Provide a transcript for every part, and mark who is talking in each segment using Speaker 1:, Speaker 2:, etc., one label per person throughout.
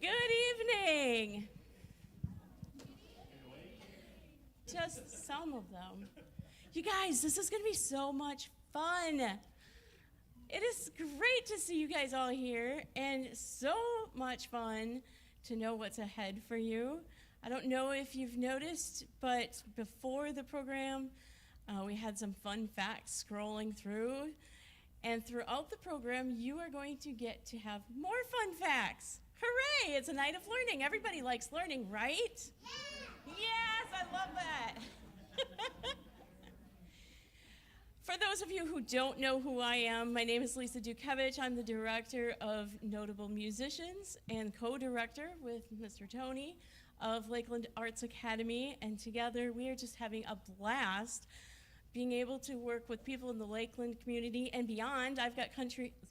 Speaker 1: Good evening. Just some of them. You guys, this is going to be so much fun. It is great to see you guys all here and so much fun to know what's ahead for you. I don't know if you've noticed, but before the program, we had some fun facts scrolling through. And throughout the program, you are going to get to have more fun facts. Hooray! It's a night of learning. Everybody likes learning, right? Yeah. Yes, I love that. For those of you who don't know who I am, my name is Lisa Dukevich. I'm the director of Notable Musicians and co-director with Mr. Tony of Lakeland Arts Academy. And together we are just having a blast being able to work with people in the Lakeland community and beyond. I've got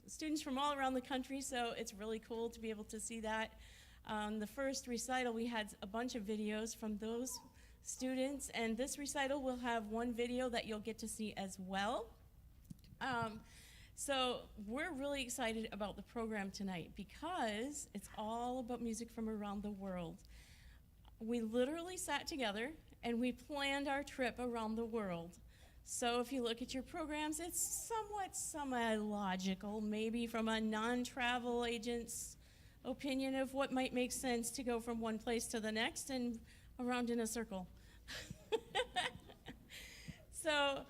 Speaker 1: students from all around the country, so it's really cool to be able to see that. The first recital, we had a bunch of videos from those students, and this recital will have one video that you'll get to see as well. So we're really excited about the program tonight because it's all about music from around the world. We literally sat together and we planned our trip around the world. So if you look at your programs, it's somewhat semi-logical, maybe from a non-travel agent's opinion of what might make sense to go from one place to the next and around in a circle. So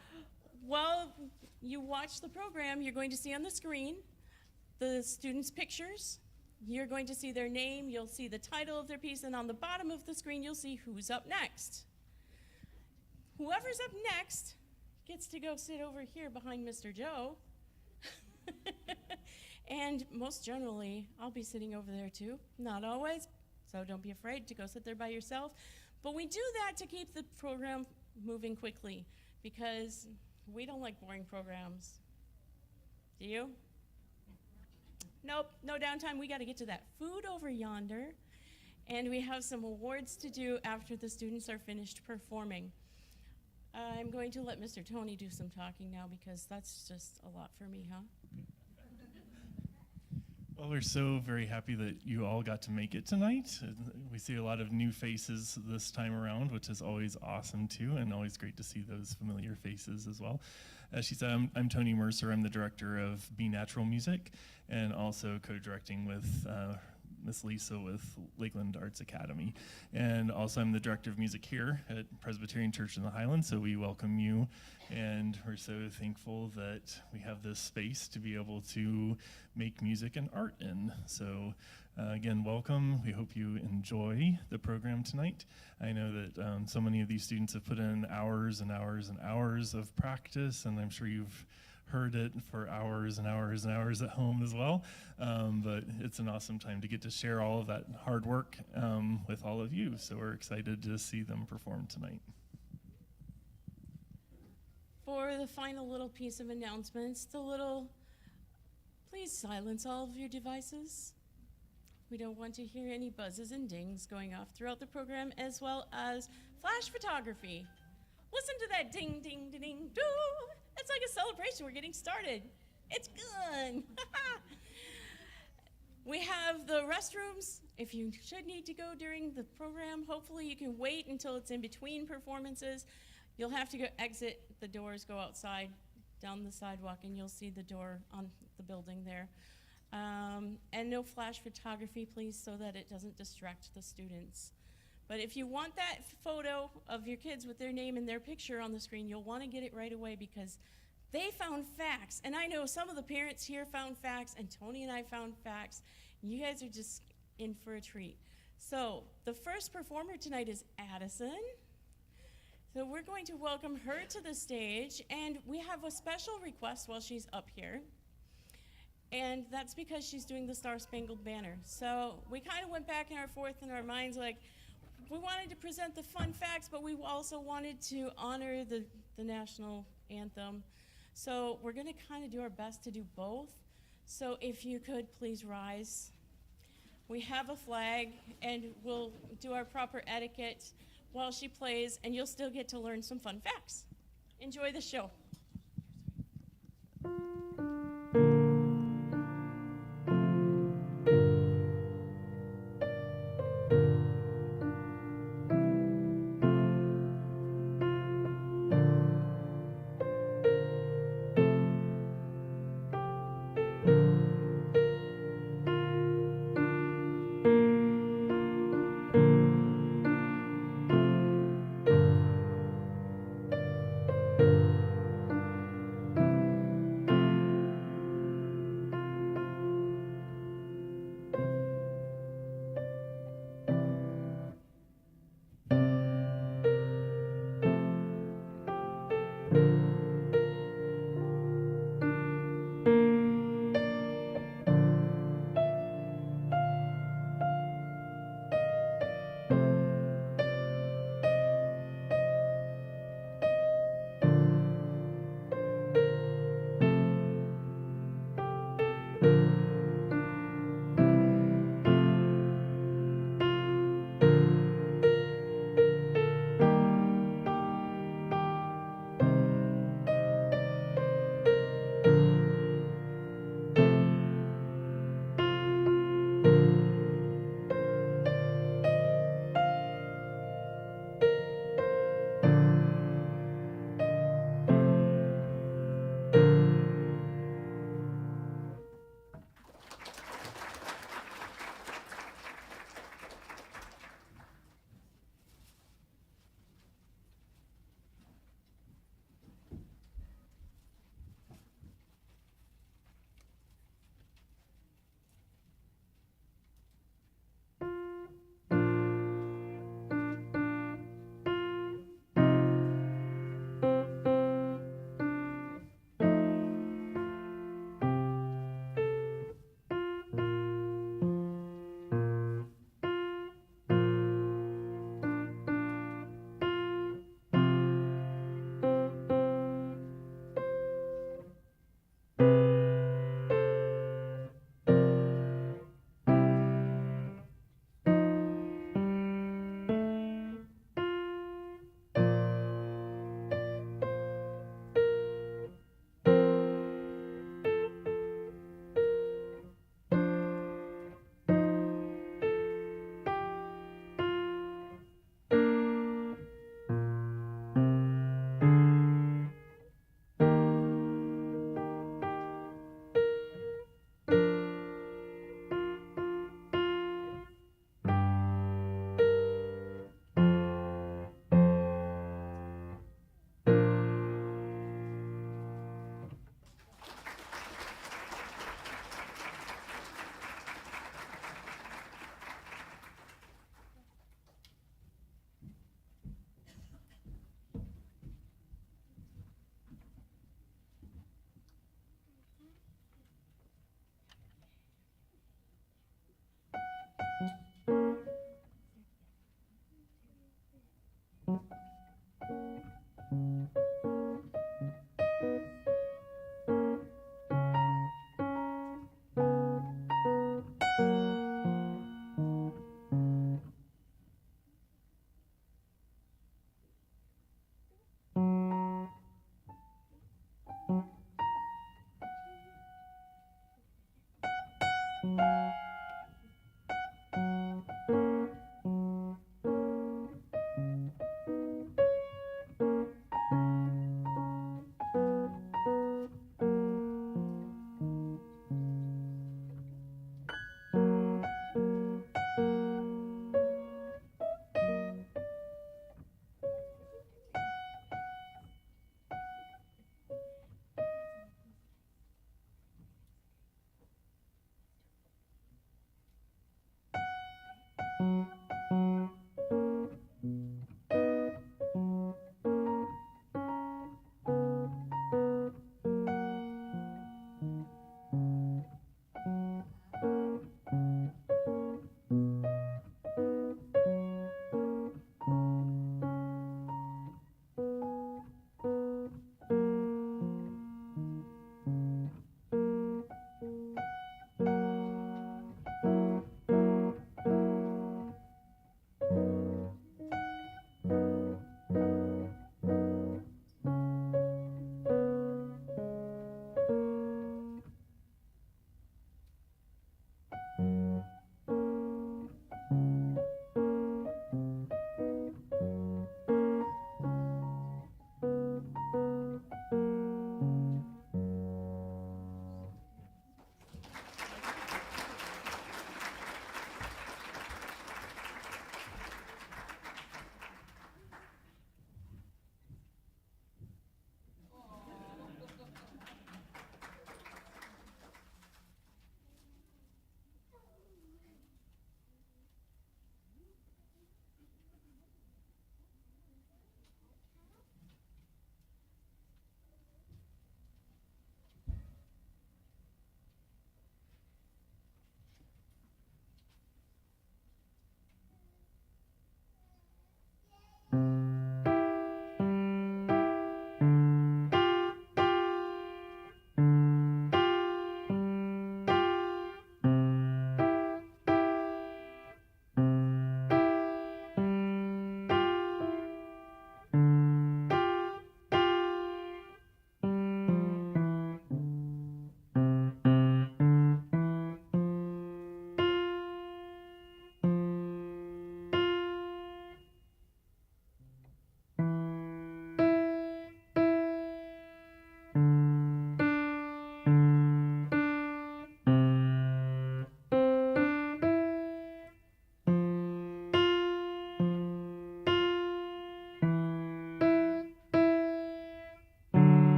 Speaker 1: while you watch the program, you're going to see on the screen the students' pictures. You're going to see their name, you'll see the title of their piece, and on the bottom of the screen, you'll see who's up next. Whoever's up next gets to go sit over here behind Mr. Joe. And most generally, I'll be sitting over there too. Not always, so don't be afraid to go sit there by yourself. But we do that to keep the program moving quickly because we don't like boring programs. Do you? Nope, no downtime. We got to get to that food over yonder. And we have some awards to do after the students are finished performing. I'm going to let Mr. Tony do some talking now because that's just a lot for me, huh?
Speaker 2: Well, we're so very happy that you all got to make it tonight. We see a lot of new faces this time around, which is always awesome too, and always great to see those familiar faces as well. As she said, I'm Tony Mercer. I'm the director of Be Natural Music and also co-directing with Miss Lisa with Lakeland Arts Academy. And also I'm the director of music here at Presbyterian Church in the Highlands, so we welcome you. And we're so thankful that we have this space to be able to make music and art in. So again, welcome. We hope you enjoy the program tonight. I know that so many of these students have put in hours and hours and hours of practice, and I'm sure you've heard it for hours and hours and hours at home as well. But it's an awesome time to get to share all of that hard work with all of you. So we're excited to see them perform tonight.
Speaker 1: For the final little piece of announcements, please silence all of your devices. We don't want to hear any buzzes and dings going off throughout the program, as well as flash photography. Listen to that ding, ding, ding, ding, doo. It's like a celebration. We're getting started. It's good. We have the restrooms. If you should need to go during the program, hopefully you can wait until it's in between performances. You'll have to exit the doors, go outside, down the sidewalk, and you'll see the door on the building there. And no flash photography, please, so that it doesn't distract the students. But if you want that photo of your kids with their name and their picture on the screen, you'll want to get it right away because they found facts. And I know some of the parents here found facts, and Tony and I found facts. You guys are just in for a treat. So the first performer tonight is Addison. So we're going to welcome her to the stage, and we have a special request while she's up here. And that's because she's doing the Star-Spangled Banner. So we kind of went back and forth in our minds like, we wanted to present the fun facts, but we also wanted to honor the national anthem. So we're going to kind of do our best to do both. So if you could please rise. We have a flag, and we'll do our proper etiquette while she plays, and you'll still get to learn some fun facts. Enjoy the show.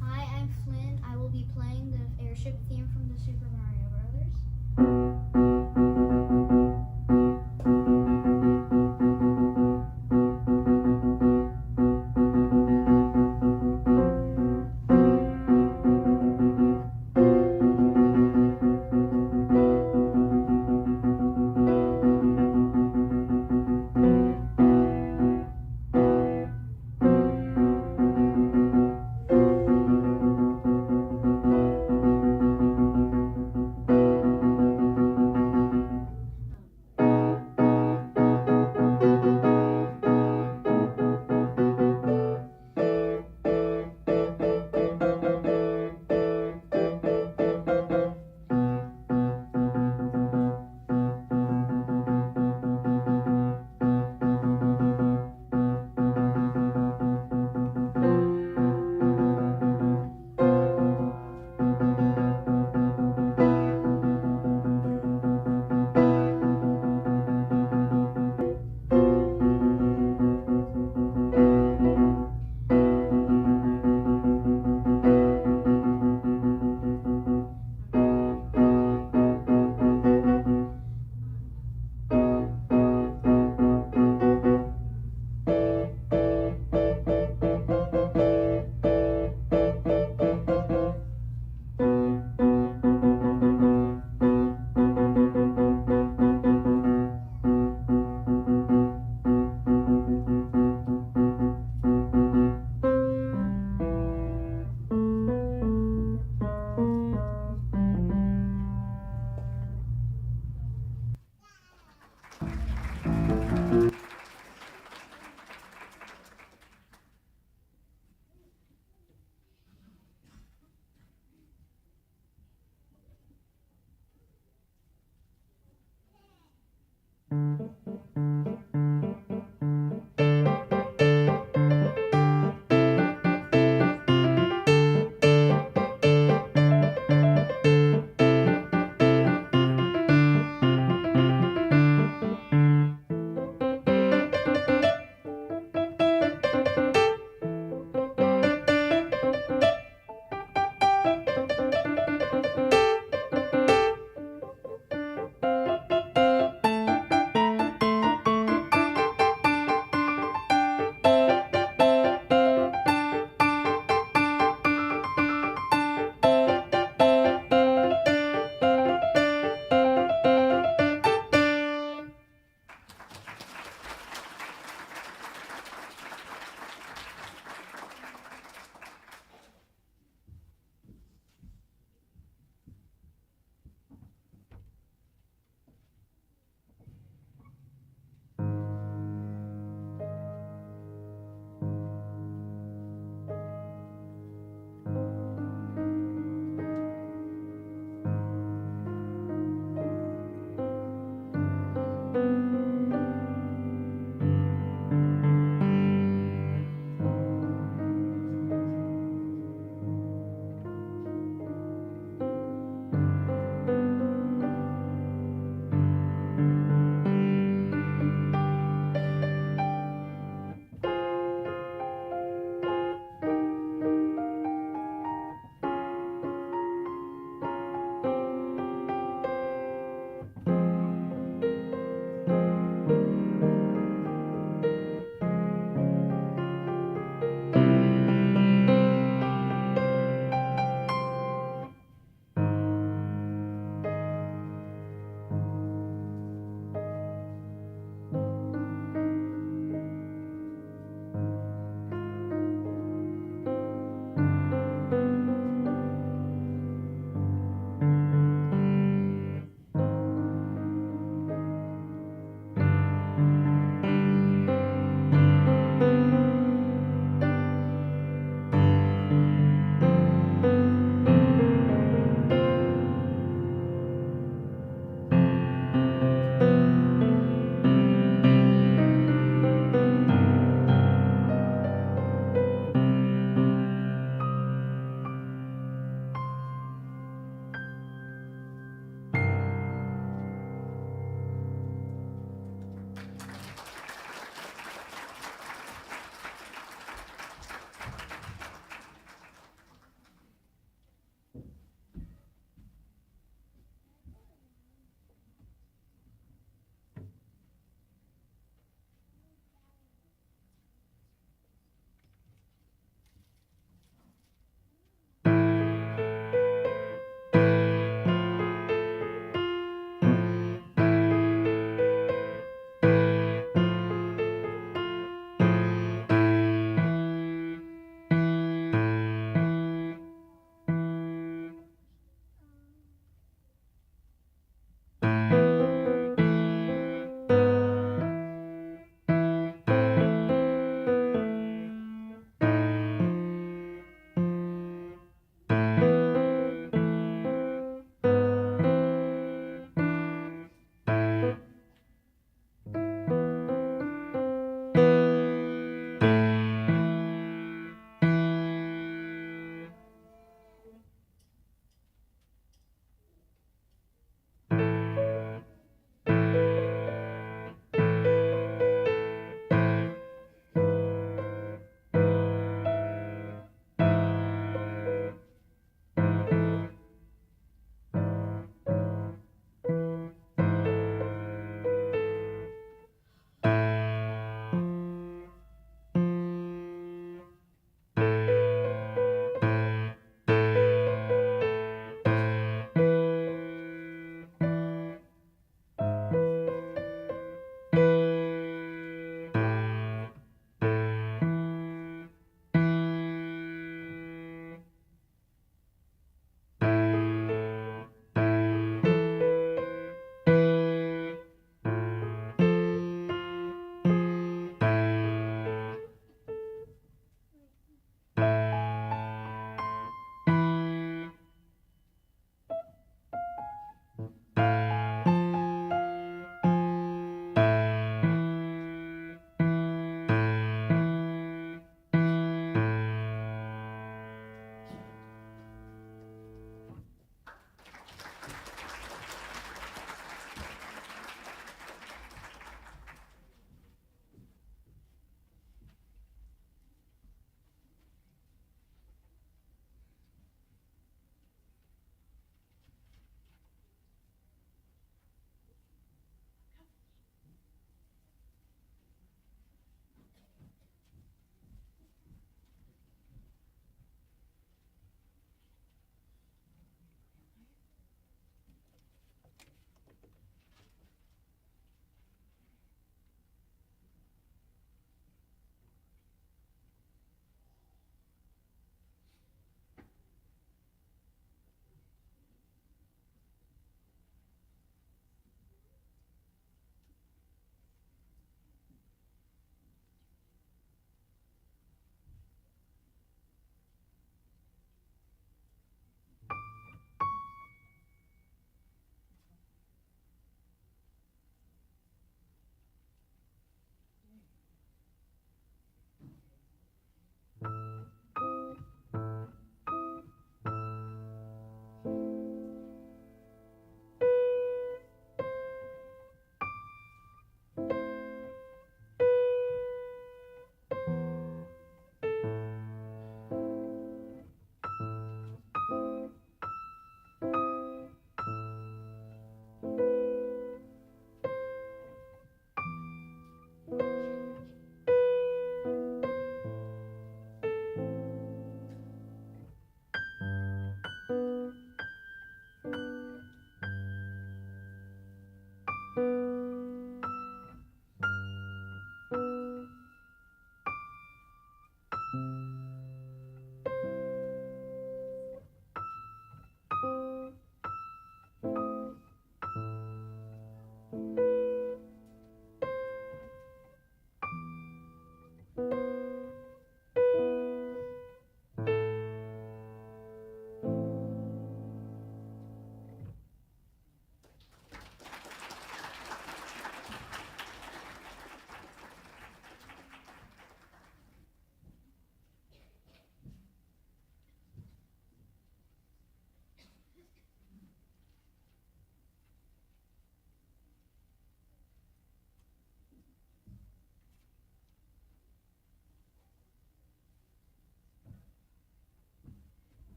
Speaker 3: Hi, I'm Flynn. I will be playing the airship theme from the Super Mario Brothers.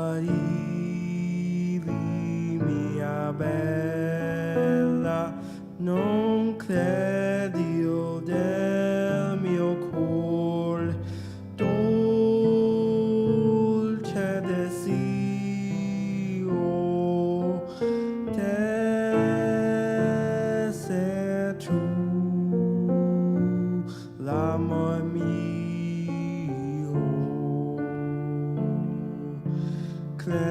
Speaker 4: Amaili mia bella, non credio del mio cor, dolce desio, te sei tu, l'amor mio. Credilo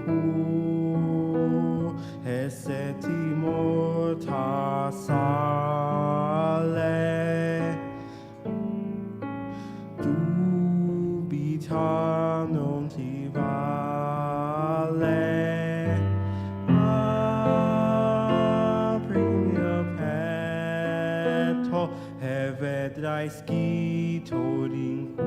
Speaker 4: pur, e se ti morta sale, dubita non ti vale. Apri il mio petto e vedrai scritto d'incuore.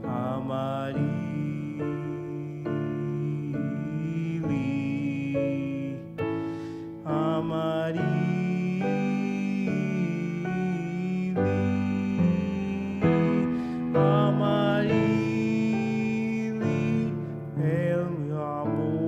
Speaker 4: Amarili, è il mio amore.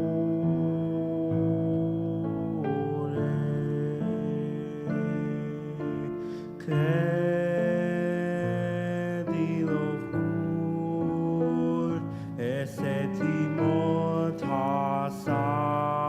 Speaker 4: Credilo pur, e se ti morta sale,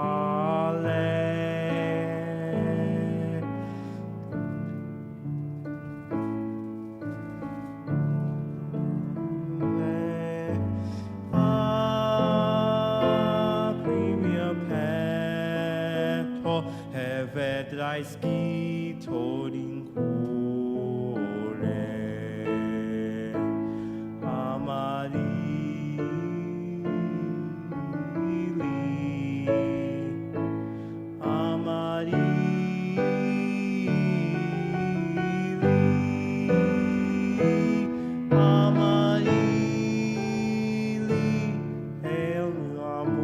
Speaker 4: apri il mio petto e vedrai scritto d'incuore. Amarili, Amarili, è il mio amore.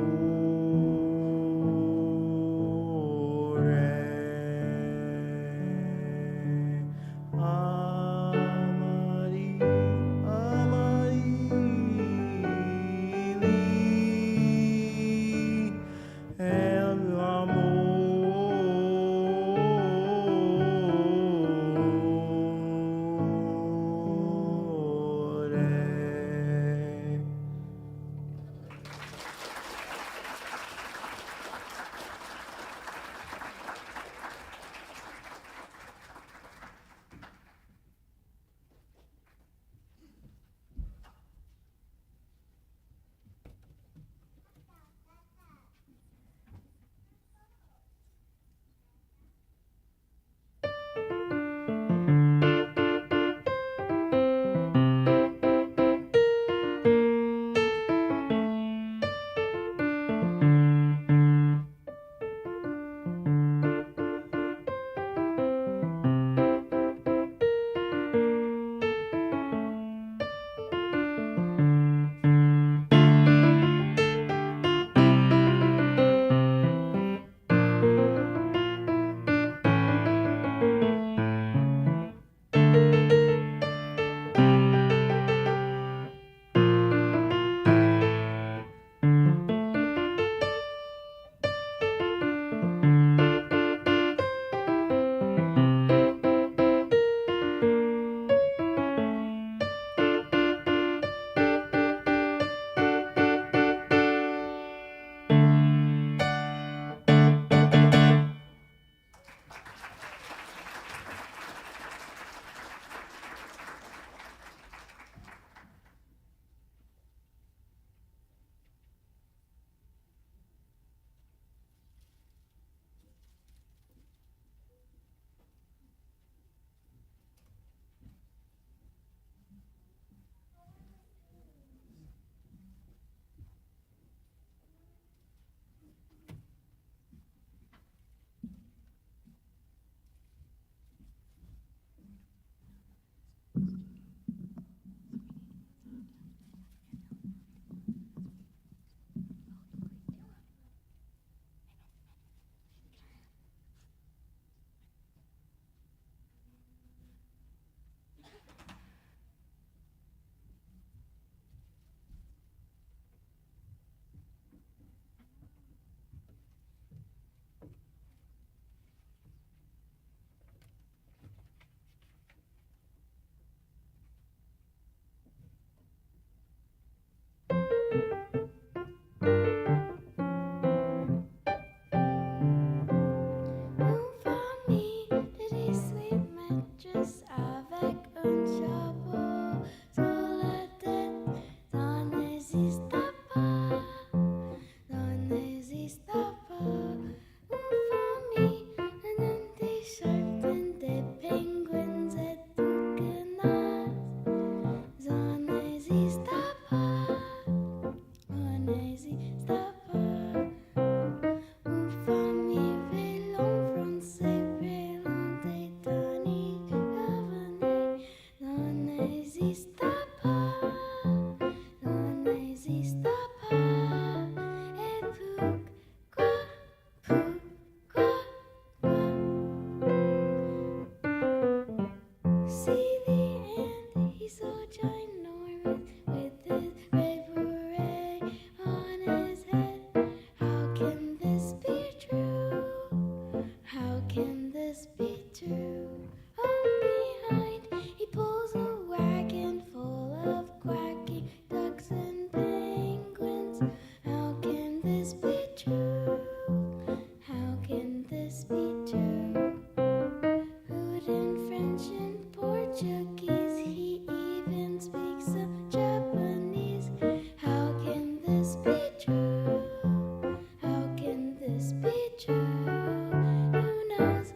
Speaker 3: who knows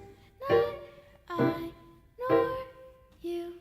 Speaker 3: not I nor you.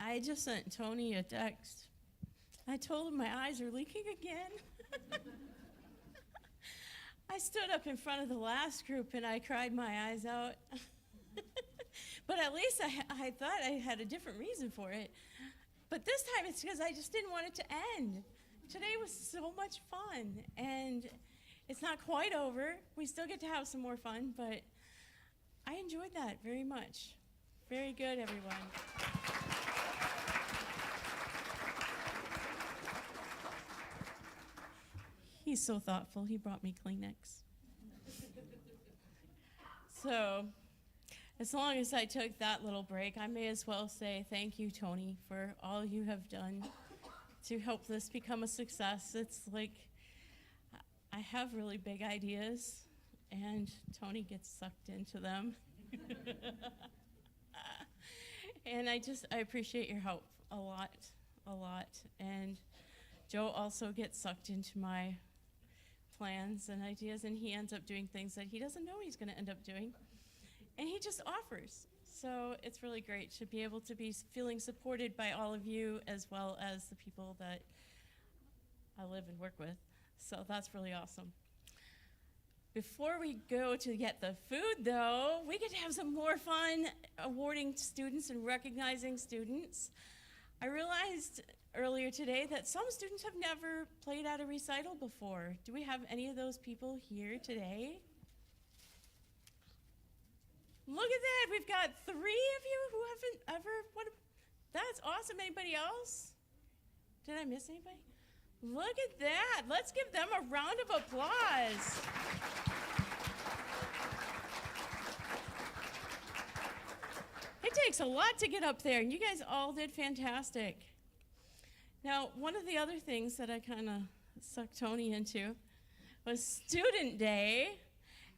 Speaker 1: I just sent Tony a text. I told him my eyes are leaking again. I stood up in front of the last group and I cried my eyes out. But at least I thought I had a different reason for it. But this time it's because I just didn't want it to end. Today was so much fun, and it's not quite over. We still get to have some more fun, but I enjoyed that very much. Very good, everyone. He's so thoughtful. He brought me Kleenex. So, as long as I took that little break, I may as well say thank you, Tony, for all you have done to help this become a success. It's like I have really big ideas, and Tony gets sucked into them. And I appreciate your help a lot. And Joe also gets sucked into my plans and ideas, and he ends up doing things that he doesn't know he's going to end up doing. And he just offers. So it's really great to be able to be feeling supported by all of you as well as the people that I live and work with. So that's really awesome. Before we go to get the food, though, we get to have some more fun awarding students and recognizing students. I realized earlier today that some students have never played at a recital before. Do we have any of those people here today? Look at that. We've got 3 of you who haven't ever, that's awesome. Anybody else? Did I miss anybody? Look at that. Let's give them a round of applause. It takes a lot to get up there, and you guys all did fantastic. Now, one of the other things that I kind of sucked Tony into was Student Day.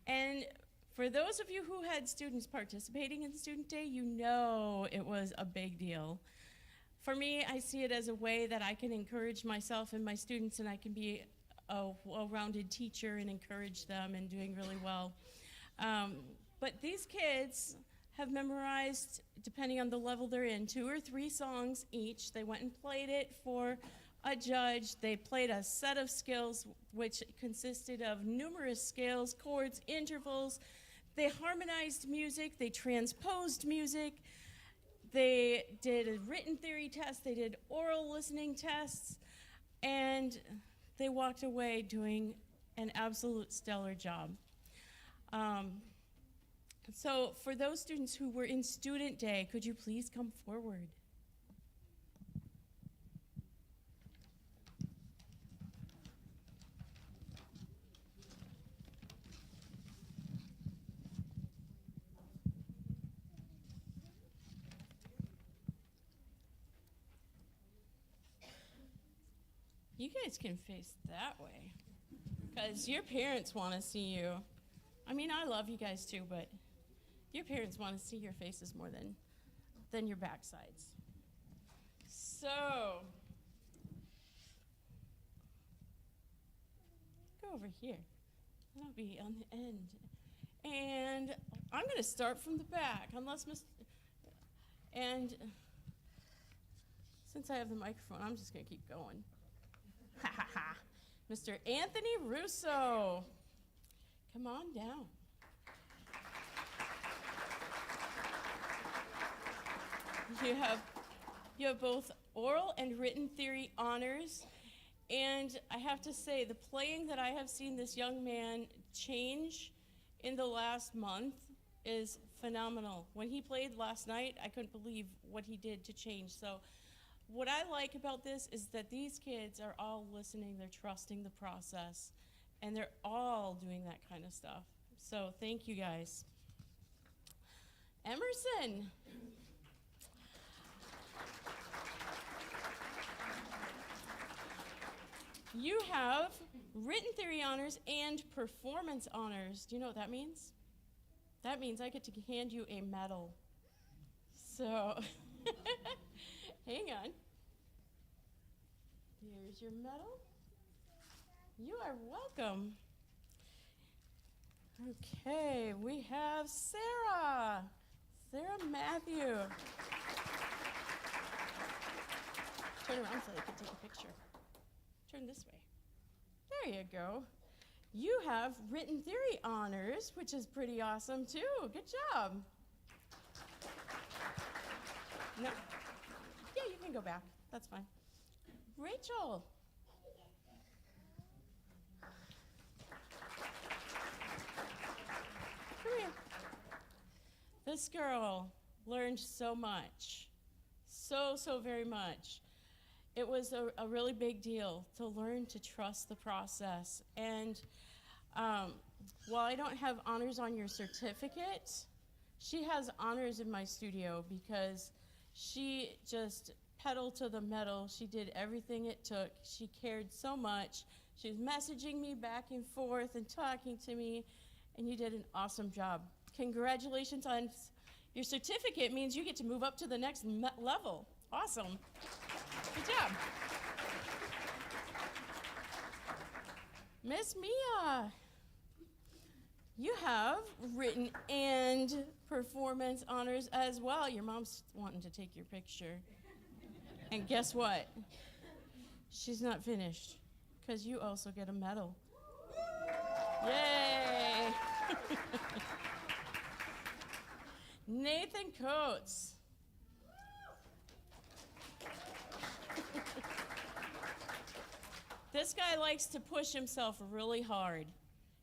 Speaker 1: And for those of you who had students participating in Student Day, you know it was a big deal. For me, I see it as a way that I can encourage myself and my students, and I can be a well-rounded teacher and encourage them in doing really well. But these kids have memorized, depending on the level they're in, 2 or 3 songs each. They went and played it for a judge. They played a set of skills which consisted of numerous scales, chords, intervals. They harmonized music. They transposed music. They did a written theory test. They did oral listening tests. And they walked away doing an absolute stellar job. So for those students who were in Student Day, could you please come forward? You guys can face that way, because your parents want to see you. I mean, I love you guys too, but your parents want to see your faces more than your backsides. So, go over here. I'll be on the end. And I'm going to start from the back, and since I have the microphone, I'm just going to keep going. Ha ha ha. Mr. Anthony Russo, come on down. You have both oral and written theory honors, and I have to say the playing that I have seen this young man change in the last month is phenomenal. When he played last night, I couldn't believe what he did to change. So what I like about this is that these kids are all listening, they're trusting the process, and they're all doing that kind of stuff. So thank you guys. Emerson. You have written theory honors and performance honors. Do you know what that means? That means I get to hand you a medal. So, hang on. Here's your medal. You are welcome. Okay, we have Sarah. Sarah Matthew. Turn around so they can take a picture. Turn this way. There you go. You have written theory honors, which is pretty awesome too. Good job. No. Yeah, you can go back. That's fine. Rachel. Come here. This girl learned so much. So very much. It was a really big deal to learn to trust the process. And while I don't have honors on your certificate, she has honors in my studio because she just pedaled to the metal. She did everything it took. She cared so much. She was messaging me back and forth and talking to me, and you did an awesome job. Congratulations on your certificate. Means you get to move up to the next level. Awesome. Good job. Miss Mia, you have written and performance honors as well. Your mom's wanting to take your picture. And guess what? She's not finished, because you also get a medal. Yay! Nathan Coates. This guy likes to push himself really hard.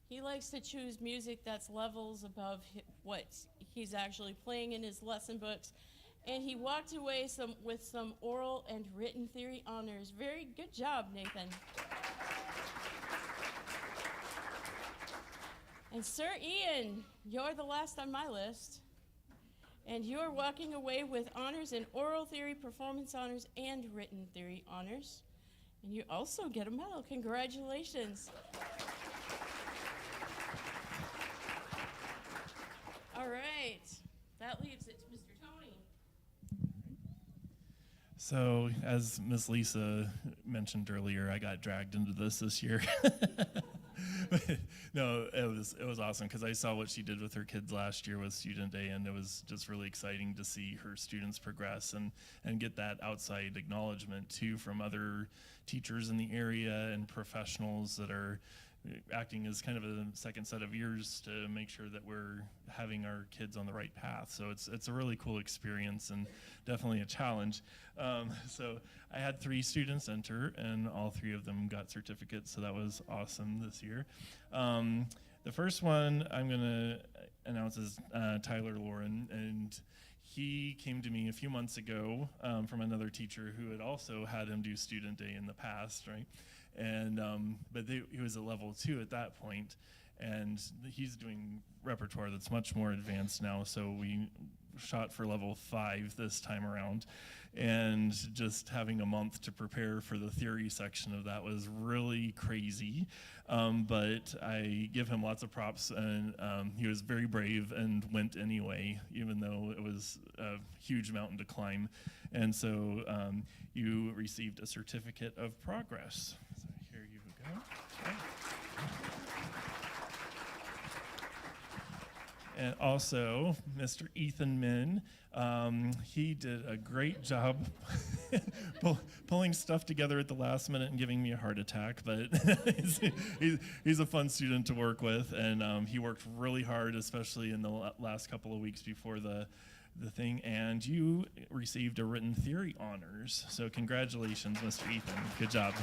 Speaker 1: He likes to choose music that's levels above what he's actually playing in his lesson books. And he walked away with some oral and written theory honors. Very good job, Nathan. And Sir Ian, you're the last on my list. And you're walking away with honors in oral theory, performance honors, and written theory honors. And you also get a medal. Congratulations. All right. That leaves it to Mr. Tony.
Speaker 2: So, as Miss Lisa mentioned earlier, I got dragged into this year. No, it was awesome because I saw what she did with her kids last year with Student Day, and it was just really exciting to see her students progress and get that outside acknowledgement too from other teachers in the area and professionals that are acting as kind of a second set of ears to make sure that we're having our kids on the right path. So it's a really cool experience and definitely a challenge. So I had 3 students enter, and all 3 of them got certificates, so that was awesome this year. The first one I'm going to announce is Tyler Lauren, and he came to me a few months ago from another teacher who had also had him do Student Day in the past, right? And but he was at level 2 at that point, and he's doing repertoire that's much more advanced now. So we shot for level 5 this time around, and just having a month to prepare for the theory section of that was really crazy. But I give him lots of props, and he was very brave and went anyway, even though it was a huge mountain to climb. And so you received a certificate of progress. So here you go. Okay. And also, Mr. Ethan Min, he did a great job pulling stuff together at the last minute and giving me a heart attack, but he's a fun student to work with, and he worked really hard, especially in the last couple of weeks before the thing, and you received a written theory honors. So congratulations, Mr. Ethan. Good job.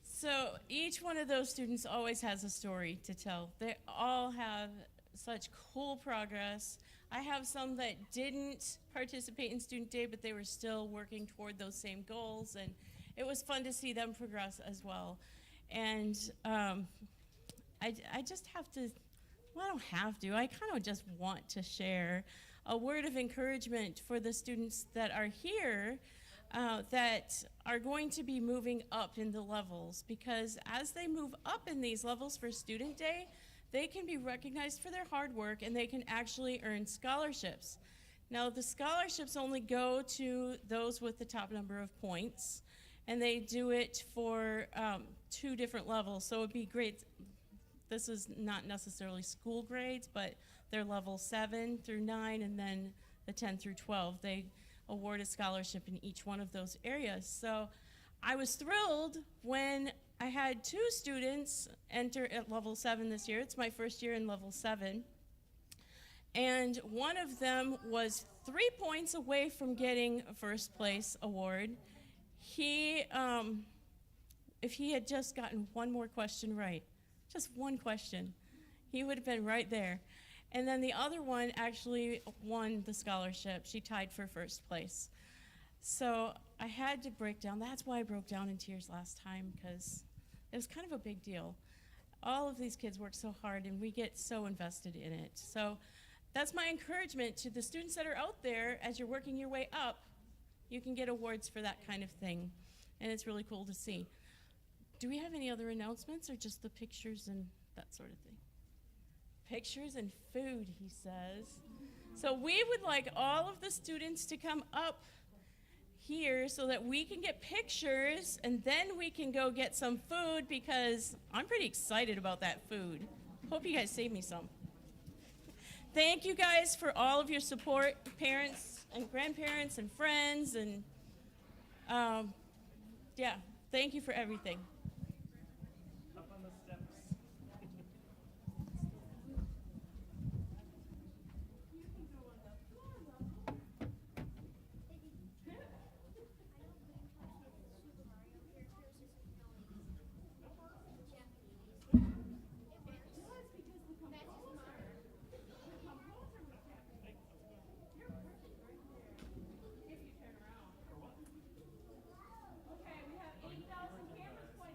Speaker 1: So each one of those students always has a story to tell. They all have such cool progress. I have some that didn't participate in Student Day, but they were still working toward those same goals, and it was fun to see them progress as well. And I just have to, well, I don't have to, I kind of just want to share a word of encouragement for the students that are here that are going to be moving up in the levels, because as they move up in these levels for Student Day, they can be recognized for their hard work and they can actually earn scholarships. Now, the scholarships only go to those with the top number of points, and they do it for 2 different levels. So it'd be great. This is not necessarily school grades, but they're level 7 through 9, and then the 10 through 12. They award a scholarship in each one of those areas. So I was thrilled when I had 2 students enter at level 7 this year. It's my first year in level 7. And one of them was 3 points away from getting a first place award. He, if he had just gotten one more question right, just one question, he would have been right there. And then the other one actually won the scholarship. She tied for first place. So I had to break down. That's why I broke down in tears last time, because it was kind of a big deal. All of these kids work so hard, and we get so invested in it. So that's my encouragement to the students that are out there. As you're working your way up, you can get awards for that kind of thing, and it's really cool to see. Do we have any other announcements, or just the pictures and that sort of thing? Pictures and food, he says. So we would like all of the students to come up here so that we can get pictures, and then we can go get some food, because I'm pretty excited about that food. Hope you guys save me some. Thank you guys for all of your support, parents and grandparents and friends, and yeah, thank you for everything.
Speaker 2: Up on the steps.
Speaker 1: Okay, we have 8,000 cameras pointed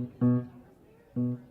Speaker 4: Thank